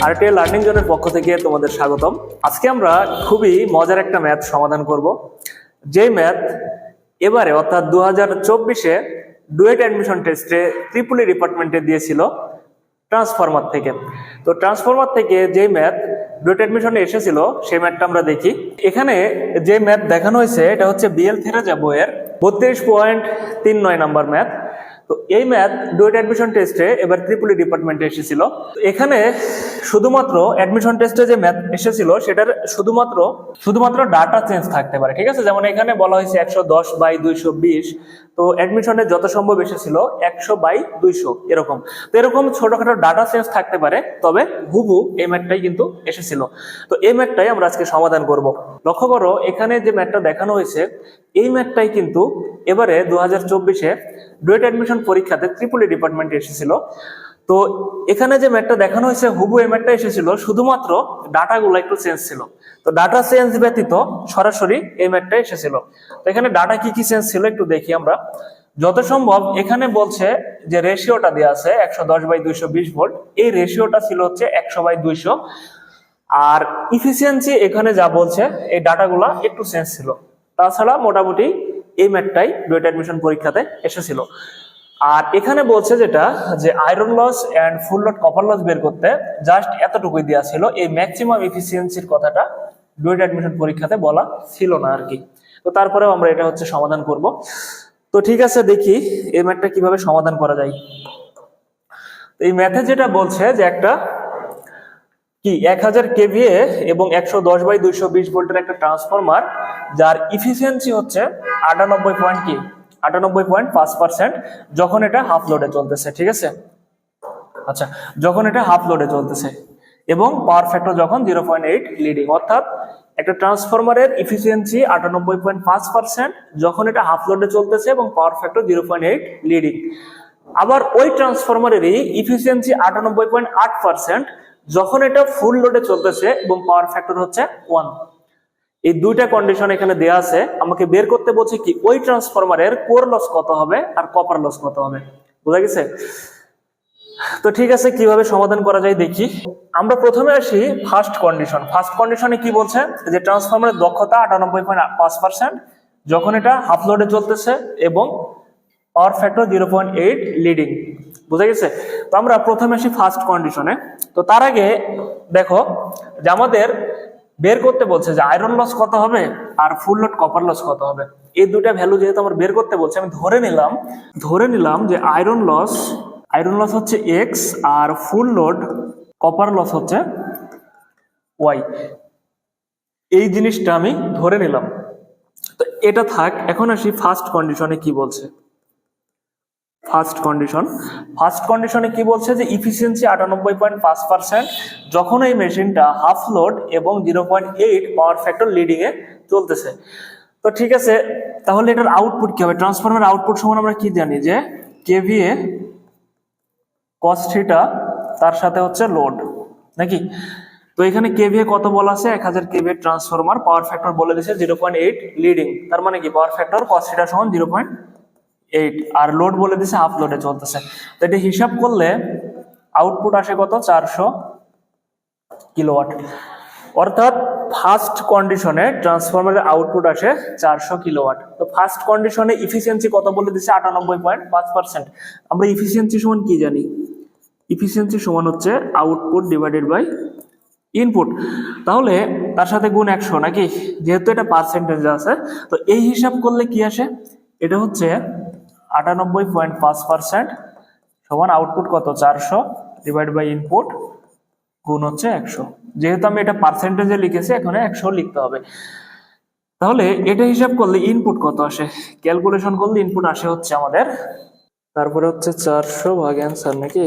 RTL learning জোনের পক্ষ থেকে তোমাদের স্বাগতম। আজকে আমরা খুবই মজার একটা ম্যাথ সমাধান করব, যেই ম্যাথ এবারে অর্থাৎ 2024-এ ডুয়েট অ্যাডমিশন টেস্টে ত্রিপুলি ডিপার্টমেন্টে দিয়েছিল ট্রান্সফরমার থেকে। তো ট্রান্সফরমার থেকে যে ম্যাথ ডুয়েট অ্যাডমিশনে এসেছিল সেই ম্যাথটা আমরা দেখি। এখানে যে ম্যাথ দেখানো হয়েছে এটা হচ্ছে বিএল থেরেজা বইয়ের 32.39 নাম্বার ম্যাথ। তো এই ম্যাথ ডুয়েট অ্যাডমিশন টেস্টে এবার ত্রিপুলি ডিপার্টমেন্টে এসেছিল। এখানে শুধুমাত্র অ্যাডমিশন টেস্টে যে ম্যাথ এসেছিল সেটার শুধুমাত্র ডাটা চেঞ্জ থাকতে পারে, ঠিক আছে। যেমন এখানে বলা হয়েছে 110/220, তো অ্যাডমিশনে যত সম্ভব এসেছিল 100/200 এরকম। তো এরকম ছোটখাটো ডাটা চেঞ্জ থাকতে পারে, তবে হুবহু এই ম্যাথটাই কিন্তু এসেছিল। তো এই ম্যাথটাই আমরা আজকে সমাধান করব। লক্ষ্য করো, এখানে যে ম্যাথটা দেখানো হয়েছে এই ম্যাথটাই কিন্তু এবারে 2024-এ ডুয়েট অ্যাডমিশন পরীক্ষাতে ত্রিপুলি ডিপার্টমেন্টে এসেছিল। তো এখানে যে ম্যাথটা দেখানো হয়েছে হুবহু এই ম্যাথটা এসেছিল, শুধুমাত্র ডাটাগুলো একটু চেঞ্জ ছিল। তো ডাটা চেঞ্জ ব্যতীত সরাসরি এই ম্যাথটা এসেছিল। তো এখানে ডাটা কি কি চেঞ্জ ছিল একটু দেখি আমরা। যত সম্ভব এখানে বলছে যে রেশিওটা দেওয়া আছে 110/220 ভোল্ট, এই রেশিওটা ছিল হচ্ছে 100/200। আর ইফিসিয়েন্সি এখানে যা বলছে এই ডাটাগুলা একটু চেঞ্জ ছিল। তাছাড়া মোটামুটি এই ম্যাথটাই ডুয়েট অ্যাডমিশন পরীক্ষাতে এসেছিল। আর এখানে বলছে যেটা যে iron loss and full load copper loss বের করতে জাস্ট এতটুকুই দেওয়া ছিল, এই ম্যাক্সিমাম এফিসিয়েন্সির কথাটা ডুয়েট অ্যাডমিশন পরীক্ষাতে বলা ছিল না আর কি। তো তারপরেও আমরা এটা হচ্ছে সমাধান করব। তো ঠিক আছে, দেখি এই ম্যাথটা কিভাবে সমাধান করা যায়। তো এই ম্যাথে যেটা বলছে যে একটা 1000 কেভিএ এবং 110/220 ভোল্টের একটা ট্রান্সফরমার, যার ইফিসিয়েন্সি হচ্ছে 98.5% যখন এটা হাফ লোডে চলতেছে, ঠিক আছে। আচ্ছা, যখন এটা হাফ লোডে চলতেছে এবং পাওয়ার ফ্যাক্টর যখন 0.8 লিডিং, অর্থাৎ একটা ট্রান্সফরমারের ইফিসিয়েন্সি 98.5% যখন এটা হাফ লোডে চলতেছে এবং পাওয়ার ফ্যাক্টর 0.8 লিডিং। আবার ওই ট্রান্সফরমারেরই ইফিসিয়েন্সি 98.8% যখন এটা ফুল লোডে চলতেছে এবং পাওয়ার ফ্যাক্টর হচ্ছে 1। এই দুইটা কন্ডিশন এখানে দেয়া আছে। আমাকে বের করতে বলছে কি ওই ট্রান্সফরমারের কোর লস কত হবে আর কপার লস কত হবে। বোঝা গেছে? তো ঠিক আছে, কিভাবে সমাধান করা যায় দেখি। আমরা প্রথমে আসি ফার্স্ট কন্ডিশন। ফার্স্ট কন্ডিশনে কি বলছে যে ট্রান্সফরমারের দক্ষতা 98.5% যখন এটা হাফ লোডে চলতেছে এবং পাওয়ার ফ্যাক্টর 0.8 লিডিং। বুঝা গেছে? তো আমরা প্রথমে আসি ফার্স্ট কন্ডিশনে। তো তার আগে দেখো যে আমাদের বের করতে বলছে যে আয়রন লস কত হবে আর ফুল লোড কপার লস কত হবে। এই দুটা ভ্যালু যেহেতু আমার বের করতে বলছে, আমি ধরে নিলাম যে আয়রন লস হচ্ছে x আর ফুল লোড কপার লস হচ্ছে y। এই জিনিসটা আমি ধরে নিলাম। তো এটা থাক। এখন আসি ফার্স্ট কন্ডিশনে কি বলছে। ফার্স্ট কন্ডিশনে কি বলছে যে ইফিসিয়েন্সি 98.5% যখন এই মেশিনটা হাফ লোড এবং 0.8 পাওয়ার ফ্যাক্টর লিডিং এ চলতেছে। তো ঠিক আছে, তাহলে এটার আউটপুট কি হবে? ট্রান্সফরমার আউটপুট সমান আমরা কি জানি যে কেভিএ cos থিটা তার সাথে হচ্ছে লোড, নাকি? তো এখানে কেভিএ কত বলা আছে? 1000 কেভিএ ট্রান্সফরমার, পাওয়ার ফ্যাক্টর বলে দিয়েছে 0.8 লিডিং। তার মানে কি পাওয়ার ফ্যাক্টর cos থিটা সমান 0.8 আর লোড বলে দিয়েছে হাফ লোডে চলতেছে। তো এটা হিসাব করলে আউটপুট আসে কত? 400 কিলোওয়াট। অর্থাৎ ফার্স্ট কন্ডিশনে ট্রান্সফরমারের আউটপুট আসে 400 কিলোওয়াট। তো ফার্স্ট কন্ডিশনে ইফিসিয়েন্সি কত বলে দিয়েছে? 98.5%। আমরা ইফিসিয়েন্সি সমান কি জানি? ইফিসিয়েন্সি সমান হচ্ছে আউটপুট ডিভাইডেড বাই ইনপুট। তাহলে তার সাথে গুণ 100, নাকি? যেহেতু এটা পার্সেন্টেজ আছে, তো এই হিসাব করলে কি আসে? এটা হচ্ছে 98.5% সমান আউটপুট কত? 400 ডিভাইড বাই ইনপুট গুণ হচ্ছে 100। যেহেতু আমি এটা পার্সেন্টেজে লিখেছি, এখানে 100 লিখতে হবে। তাহলে এটা হিসাব করলে ইনপুট কত আসে? ক্যালকুলেশন করলে ইনপুট আসে হচ্ছে আমাদের, তারপরে হচ্ছে 400 ভাগ অ্যান্সার, নাকি?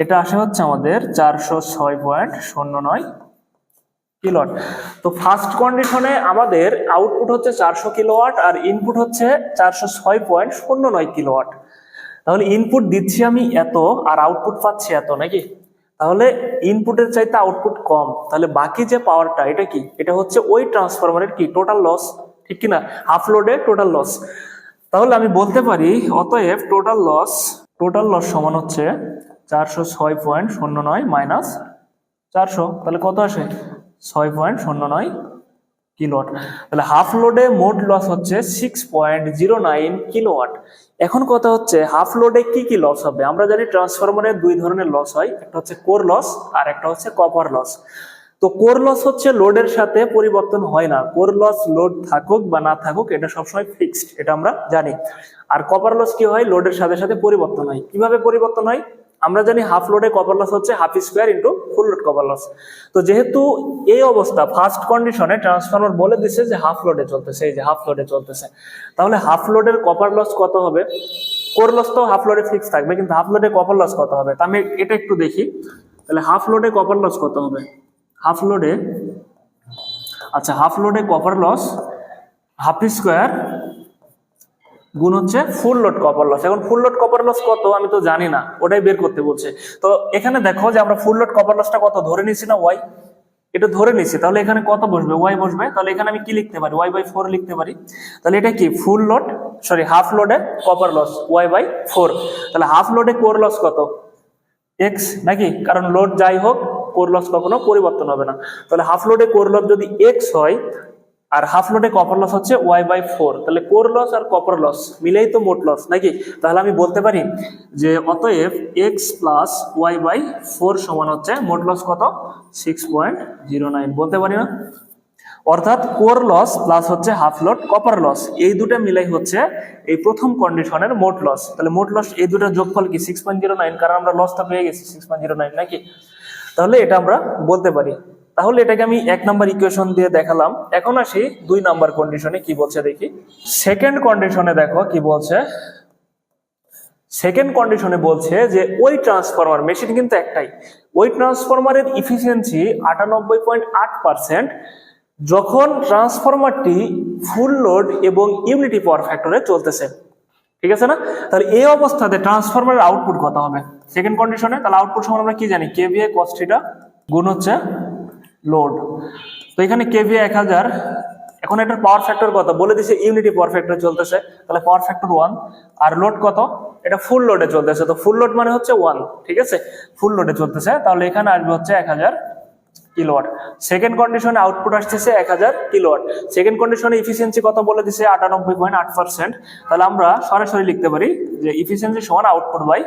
এটা আসে হচ্ছে আমাদের 406.09 কিলোওয়াট। তো ফার্স্ট কন্ডিশনে আমাদের আউটপুট হচ্ছে 400 কিলোওয়াট আর ইনপুট হচ্ছে 406.09 কিলোওয়াট। তাহলে ইনপুট দিচ্ছি আমি এত আর আউটপুট পাচ্ছি এত, নাকি? তাহলে ইনপুটের চাইতে আউটপুট কম, তাহলে বাকি যে পাওয়ারটা এটা কি? এটা হচ্ছে ওই ট্রান্সফরমারের কি টোটাল লস, ঠিক কিনা? হাফ লোডে টোটাল লস। তাহলে আমি বলতে পারি অতএব টোটাল লস সমান হচ্ছে 406.09 মাইনাস 400, তাহলে কত আসে 6.09 কিলোওয়াট। তাহলে হাফ লোডে মোট লস হচ্ছে 6.09 কিলোওয়াট। এখন কথা হচ্ছে হাফ লোডে কি কি লস হবে? আমরা জানি ট্রান্সফরমারের দুই ধরনের লস হয়, একটা হচ্ছে কোর লস আর একটা হচ্ছে কপার লস। তো কোর লস হচ্ছে লোডের সাথে পরিবর্তন হয় না, কোর লস লোড থাকুক বা না থাকুক এটা সবসময় ফিক্সড, এটা আমরা জানি। আর কপার লস কি হয়? লোডের সাথে সাথে পরিবর্তন হয়। কিভাবে পরিবর্তন হয়? আমরা জানি হাফ লোডে কপার লস হচ্ছে half square into full load copper loss. তো যেহেতু এই অবস্থা ফার্স্ট কন্ডিশনে ট্রান্সফরমার বলে দিছে যে হাফ লোডে চলতেছে, এই যে হাফ লোডে চলতেছে, তাহলে হাফ লোডের কপার লস কত হবে? কোর লস তো হাফ লোডে ফিক্স থাকবে, কিন্তু হাফ লোডে কপার লস কত হবে? তা আমি এটা একটু দেখি। তাহলে হাফ লোডে কপার লস কত হবে? হাফ লোডে, আচ্ছা হাফ লোডে কপার লস হাফ স্কোয়ার গুণ হচ্ছে ফুল লোড কপার লস। এখন ফুল লোড কপার লস কত আমি তো জানি না, ওটাই বের করতে বলছে। তো এখানে দেখো যে আমরা ফুল লোড কপার লসটা কত ধরে নিছি না ওয়াই, এটা ধরে নিছি, তাহলে এখানে কত বসবে? ওয়াই বসবে। তাহলে এখানে আমি কি লিখতে পারি? ওয়াই বাই 4 লিখতে পারি। তাহলে এটা কি ফুল লোড, সরি হাফ লোডে কপার লস ওয়াই বাই 4। তাহলে হাফ লোডে কোর লস কত? এক্স নাকি, কারণ লোড যাই হোক কোর লস কখনো পরিবর্তন হবে না। তাহলে হাফ লোডে কোর লস যদি এক্স হয় আর হাফ লোডে কপার লস হচ্ছে ওয়াই বাই 4, তাহলে কোর লস আর কপার লস মিলেই তো মোট লস নাকি। তাহলে আমি বলতে পারি যে অতএব এক্স প্লাস ওয়াই বাই 4 সমান হচ্ছে মোট লস কত? 6.09 বলতে পারি না। অর্থাৎ কোর লস প্লাস হচ্ছে হাফ লোড কপার লস, এই দুটো মিলাই হচ্ছে এই প্রথম কন্ডিশনের মোট লস। তাহলে মোট লস এই দুটোর যোগফল কি 6.09, কারণ আমরা লসটা পেয়ে গেছি 6.09 নাকি। তাহলে এটা আমরা বলতে পারি। তাহলে এটাকে আমি 1 নাম্বার ইকুয়েশন দিয়ে দেখালাম। এখন আসি 2 নাম্বার কন্ডিশনে কি বলছে দেখি। সেকেন্ড কন্ডিশনে দেখো কি বলছে। সেকেন্ড কন্ডিশনে বলছে যে ওই ট্রান্সফরমার, মেশিন কিন্তু একটাই, ওই ট্রান্সফরমারের ইফিসিয়েন্সি 98.8% যখন ট্রান্সফরমারটি ফুল লোড এবং ইউনিটি পাওয়ার ফ্যাক্টরে চলতেছে, ঠিক আছে না। তাহলে এই অবস্থাতে ট্রান্সফরমারের আউটপুট কত হবে সেকেন্ড কন্ডিশনে? তাহলে আউটপুট সমান আমরা কি জানি? কেভিএ কস থিটা গুণ হচ্ছে লোড। তো এখানে কেভিএ 1000, এখন এটার পাওয়ার ফ্যাক্টর কত বলে দিছে? ইউনিটি পাওয়ার ফ্যাক্টরে চলতেছে, তাহলে পাওয়ার ফ্যাক্টর 1। আর লোড কত? এটা ফুল লোডে চলতেছে, তো ফুল লোড মানে হচ্ছে 1, ঠিক আছে, ফুল লোডে চলতেছে, তাহলে এখানে আসবে হচ্ছে 1000 কিলোওয়াট। সেকেন্ড কন্ডিশনে আউটপুট আসতেছে 1000 কিলোওয়াট। সেকেন্ড কন্ডিশনে ইফিসিয়েন্সি কত বলে দিছে? 98.8%। তাহলে আমরা সরাসরি লিখতে পারি যে ইফিসিয়েন্সি সমান আউটপুট বাই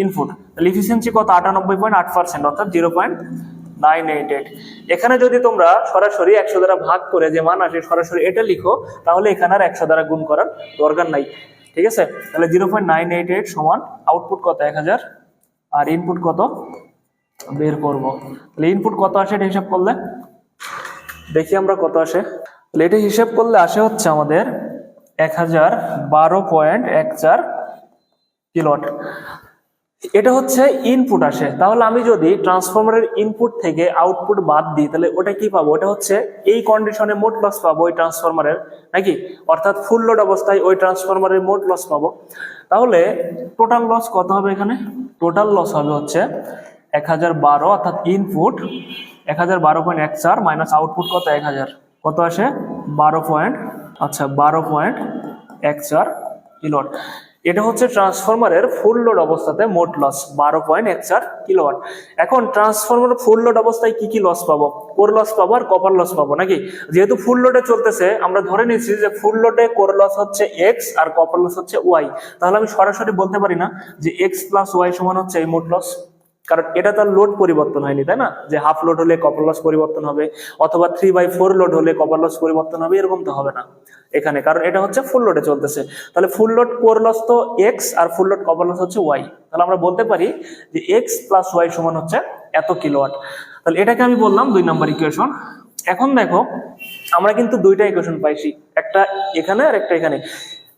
ইনপুট। তাহলে ইফিসিয়েন্সি কত? 98.8%, অর্থাৎ 0.988। এখানে যদি তোমরা সরাসরি 100 দ্বারা ভাগ করে যে মান আসে সরাসরি এটা লিখো, তাহলে এখানে আর 100 দ্বারা গুণ করার দরকার নাই, ঠিক আছে। তাহলে 0.988 সমান আউটপুট কত? 1000, আর ইনপুট কত বের করব। তাহলে ইনপুট কত আসে এটা হিসাব করলে দেখি আমরা কত আসে। তাহলে এটা হিসাব করলে আসে হচ্ছে আমাদের 1012.14 কিলোওয়াট। এটা হচ্ছে ইনপুট আসে। তাহলে আমি যদি ট্রান্সফরমারের ইনপুট থেকে আউটপুট বাদ দিই তাহলে ওটা কি পাবো? ওটা হচ্ছে এই কন্ডিশনে মোট লস পাবো ওই ট্রান্সফরমারের নাকি, অর্থাৎ ফুল লোড অবস্থায় ওই ট্রান্সফরমারের মোট লস পাবো। তাহলে টোটাল লস কত হবে? এখানে টোটাল লস হবে হচ্ছে 1012, অর্থাৎ ইনপুট 1012.14 মাইনাস আউটপুট কত? 1000, কত আসে? 12.14 কিলোওয়াট। এটা হচ্ছে ট্রান্সফরমারের ফুল লোড অবস্থাতে মোট লস 12.14 কিলোওয়াট। এখন ট্রান্সফরমার ফুল লোড অবস্থায় কি কি লস পাবো? কোর লস পাবো আর কপার লস পাবো নাকি। যেহেতু ফুল লোডে চলতেছে আমরা ধরে নিচ্ছি যে ফুল লোডে কোর লস হচ্ছে এক্স আর কপার লস হচ্ছে ওয়াই, তাহলে আমি সরাসরি বলতে পারি না যে এক্স প্লাস ওয়াই সমান হচ্ছে এই মোট লস, কারণ এটা তার লোড পরিবর্তন হয়নি, তাই না। যে হাফ লোড হলে কপার লস পরিবর্তন হবে অথবা 3/4 লোড হলে কপার লস পরিবর্তন হবে, এরকম তো হবে না এখানে, কারণ এটা হচ্ছে ফুল লোডে চলতেছে। তাহলে ফুল লোড কোর লস তো এক্স আর ফুল লোড কপার লস হচ্ছে ওয়াই, তাহলে আমরা বলতে পারি যে এক্স প্লাস ওয়াই সমান হচ্ছে এত কিলোওয়াট। তাহলে এটাকে আমি বললাম 2 নম্বর ইকুয়েশন। এখন দেখো আমরা কিন্তু দুইটা ইকুয়েশন পাইছি, একটা এখানে আর একটা এখানে।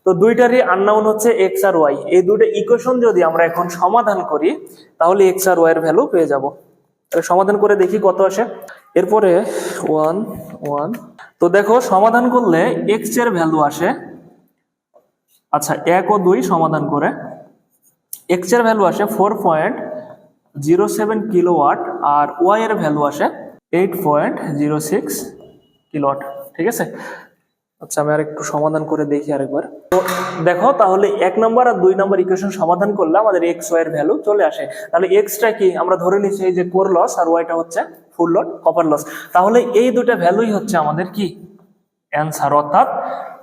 তো দুইটারই আননাউন হচ্ছে এক্স আর ওয়াই। এই দুটো ইকুয়েশন যদি আমরা এখন সমাধান করি তাহলে এক্স আর ওয়াই এর ভ্যালু পেয়ে যাব। তাহলে সমাধান করে দেখি কত আসে। এরপরে 1 1, তো দেখো সমাধান করলে এক্স এর ভ্যালু আসে, আচ্ছা 1 ও 2 সমাধান করে এক্স এর ভ্যালু আসে 4.07 কিলোওয়াট আর ওয়াই এর ভ্যালু আসে 8.06 কিলোওয়াট, ঠিক আছে। আচ্ছা আমি আর একটু সমাধান করে দেখি আরেকবার। তো দেখো তাহলে 1 নম্বর আর 2 নম্বর ইকুয়েশন সমাধান করলে আমাদের এক্স ওয়াই এর ভ্যালু চলে আসে। তাহলে এক্সটা কি আমরা ধরে নিচ্ছি যে কোর লস আর ওয়াইটা হচ্ছে ফুল লোড কপার লস। তাহলে এই দুটো ভ্যালুই হচ্ছে আমাদের কি অ্যান্সার, অর্থাৎ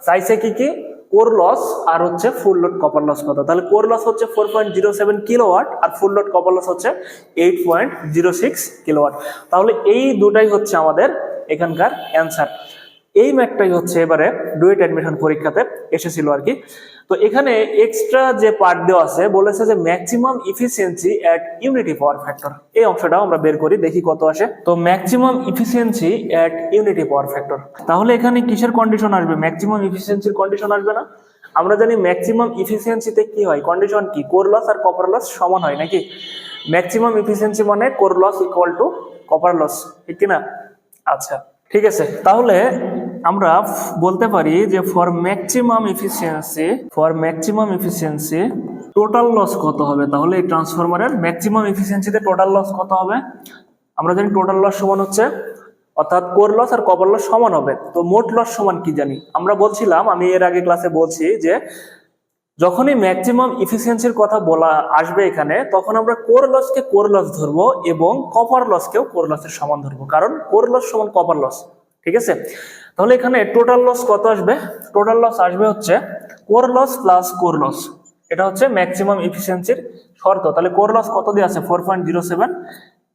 চাইছে কি কি কোর লস আর হচ্ছে ফুল লোড কপার লস কত। তাহলে কোর লস হচ্ছে 4.07 কিলোওয়াট আর ফুল লোড কপার লস হচ্ছে 8.06 কিলোওয়াট। তাহলে এই দুটাই হচ্ছে আমাদের এখানকার অ্যান্সার। এই ম্যাথটাই হচ্ছে এবারে ডুয়েট অ্যাডমিশন পরীক্ষাতে এসেছিল আর কি। তো এখানে এক্সট্রা যে পার্ট দেওয়া আছে বলেছে যে maximum efficiency at unity power factor, এই অংশটাও আমরা বের করি দেখি কত আসে। তো maximum efficiency at unity power factor, তাহলে এখানে কিসের কন্ডিশন আসবে? ম্যাক্সিমাম ইফিসিয়েন্সির কন্ডিশন আসবে না? আমরা জানি ম্যাক্সিমাম ইফিসিয়েন্সিতে কি হয়, কন্ডিশন কি কোর লস আর কপার লস সমান হয় নাকি? ম্যাক্সিমাম ইফিসিয়েন্সি মানে core loss equal to copper loss, ঠিক কি না? আচ্ছা ঠিক আছে, তাহলে আমরা বলতে পারি যে for maximum efficiency total loss কত হবে? তাহলে এই ট্রান্সফরমারের ম্যাক্সিমাম ইফিসিয়েন্সিতে টোটাল লস কত হবে? আমরা জানি টোটাল লস সমান হচ্ছে, অর্থাৎ কোর লস আর কপার লস সমান হবে। তো মোট লস সমান কি জানি আমরা? বলছিলাম আমি এর আগে ক্লাসে বলছি যে যখনই ম্যাক্সিমাম ইফিসিয়েন্সির কথা বলা আসবে এখানে, তখন আমরা কোর লসকে কোর লস ধরবো এবং কপার লসকেও কোর লসের সমান ধরবো, কারণ কোর লস সমান কপার লস, ঠিক আছে? তাহলে এখানে টোটাল লস কত আসবে? টোটাল লস আসবে হচ্ছে core loss plus core loss, এটা হচ্ছে ম্যাক্সিমাম ইফিসিয়েন্সির শর্ত। তাহলে কোর লস কত দিয়ে আছে? 4.07,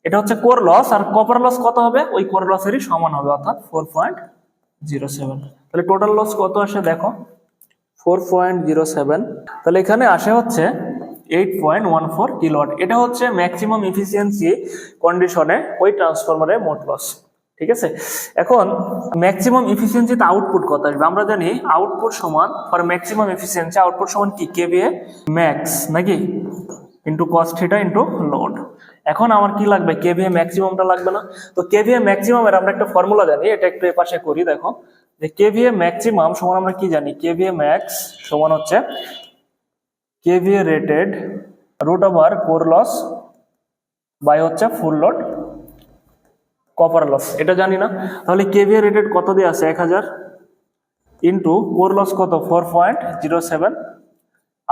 এটা হচ্ছে কোর লস, আর কপার লস কত হবে? ওই কোর লসেরই সমান হবে, অর্থাৎ 4.07। তাহলে টোটাল লস কত আসে দেখো 4.07, তাহলে এখানে আসে হচ্ছে 8.14 কিলোওয়াট। এটা হচ্ছে ম্যাক্সিমাম ইফিসিয়েন্সি কন্ডিশনে ওই ট্রান্সফরমারের মোট লস, ঠিক আছে? এখন ম্যাক্সিমাম ইফিসিয়েন্সিতে আউটপুট কত আসবে? আমরা জানি আউটপুট সমান ফর ম্যাক্সিমাম ইফিসিয়েন্সি আউটপুট সমান কি কেভিএ ম্যাক্স নাকি into cos theta into load. এখন আমার কি লাগবে? কেভিএ ম্যাক্সিমামটা লাগবে না? তো কেভিএ ম্যাক্সিমামের আমরা একটা ফর্মুলা জানি, এটা একটু এপাশে করি দেখো, যে কেভিএ ম্যাক্সিমাম সমান আমরা কি জানি? কেভিএ ম্যাক্স সমান হচ্ছে KVA rated root over core loss by হচ্ছে ফুল লোড কপার লস, এটা জানি না? তাহলে কেভিএ রেটেড কত দিয়ে আছে? 1000 ইন্টু কোর লস কত? 4.07,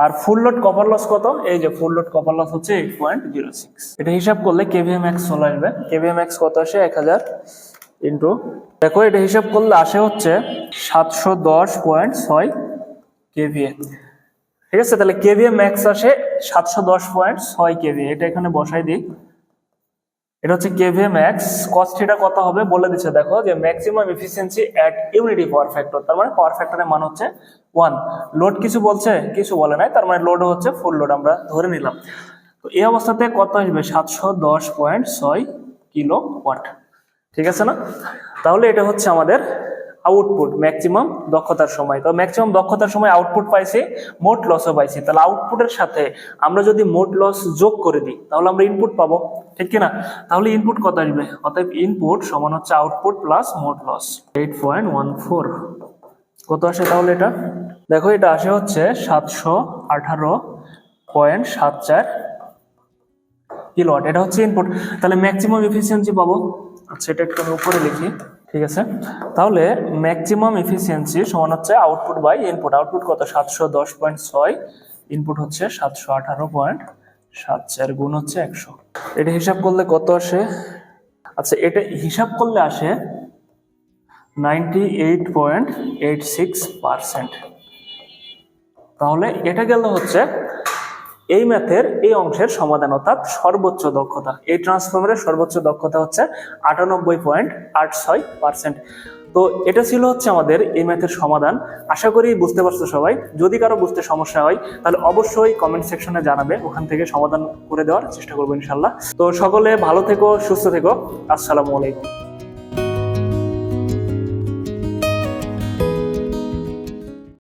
আর ফুল লোড কপার লস কত? এই যে ফুল লোড কপার লস হচ্ছে 8.06। এটা হিসাব করলে কেভিএ ম্যাক্স চলে আসবে। কেভিএ ম্যাক্স কত আসে? 1000 ইন্টু, দেখো এটা হিসাব করলে আসে হচ্ছে 710.6 কেভিএ, ঠিক আছে? তাহলে কেভিএ ম্যাক্স আসে 710.6 কেভিএ, এটা এখানে বসাই দিই। এটা হচ্ছে কেভিএ ম্যাক্স, কস থিটা কত হবে বলে দিচ্ছে দেখো, যে maximum efficiency at unity power factor, তার মানে পাওয়ার ফ্যাক্টরের মান হচ্ছে 1। লোড কিছু বলছে? কিছু বলে নাই, তার মানে লোড হচ্ছে ফুল লোড আমরা ধরে নিলাম। তো এই অবস্থাতে কত আসবে? 710.6 কিলোওয়াট, ঠিক আছে না? তাহলে এটা হচ্ছে আমাদের আউটপুট ম্যাক্সিমাম দক্ষতার সময়। তো ম্যাক্সিমাম দক্ষতার সময় আউটপুট পাইছি, মোট লসও পাইছি। তাহলে আউটপুটের সাথে আমরা যদি মোট লস যোগ করে দিই তাহলে আমরা ইনপুট পাবো, ঠিক কিনা? তাহলে ইনপুট কত আসবে? অতএব ইনপুট সমান হচ্ছে আউটপুট প্লাস মোট লস 8.14। কত আসে তাহলে? এটা দেখো এটা আসে হচ্ছে 718.74 কিলোওয়াট, এটা হচ্ছে ইনপুট। তাহলে ম্যাক্সিমাম এফিসিয়েন্সি পাবো, আচ্ছা এটা একটু উপরে লিখি, ঠিক আছে? তাহলে ম্যাক্সিমাম এফিসিয়েন্সি সমান হচ্ছে আউটপুট বাই ইনপুট। আউটপুট কত? 710.6, ইনপুট হচ্ছে 718.74 গুণ হচ্ছে 100। এটা হিসাব করলে কত আসে? আচ্ছা এটা হিসাব করলে আসে 98.86%। তাহলে এটা গেল হচ্ছে এই ম্যাথের এই অংশের সমাধান, অর্থাৎ সর্বোচ্চ দক্ষতা। এই ট্রান্সফরমারের সর্বোচ্চ দক্ষতা হচ্ছে 98.86%। তো এটা ছিল হচ্ছে আমাদের এই ম্যাথের সমাধান। আশা করি বুঝতে পারছো সবাই। যদি কারো বুঝতে সমস্যা হয় তাহলে অবশ্যই কমেন্ট সেকশনে জানাবে, ওখান থেকে সমাধান করে দেওয়ার চেষ্টা করবো ইনশাল্লাহ। তো সকলে ভালো থেকো, সুস্থ থেকো, আসসালামু আলাইকুম।